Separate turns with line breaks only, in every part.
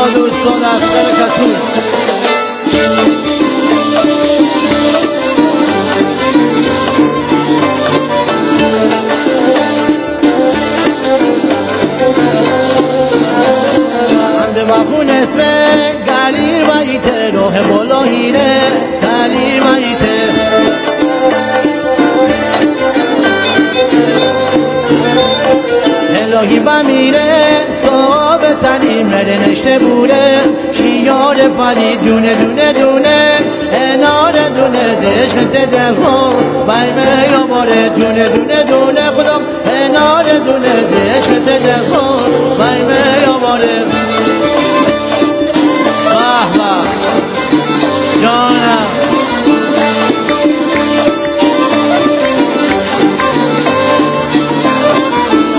دوستان از برکتون بخون اسم گلیر ویته روح بلاهیره تلیر ویته الهی بمیره صحاب تنی مره نشته بوره شیار پلی دونه دونه دونه انار دونه زشق تدفو بایمه یا باره دونه دونه دونه خودم انار دونه زشق تدفو بایمه یا باره جانم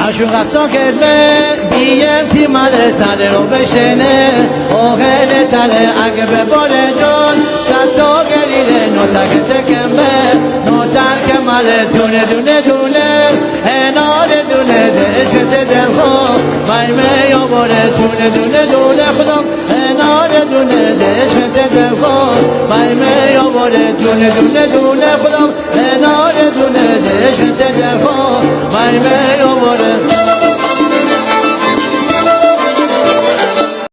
اشون قصا کرده بیم تی مال سنده رو بشنه آخر تله اگه بباره جان صدا گلیله نو تک تکمه نو ترک ماله دونه دونه دونه انار دونه زشت دل خو بایمه یا باره دونه دونه دونه خودم انار دونه زشت دل خو بایمه یا باره دونه دونه دونه خودم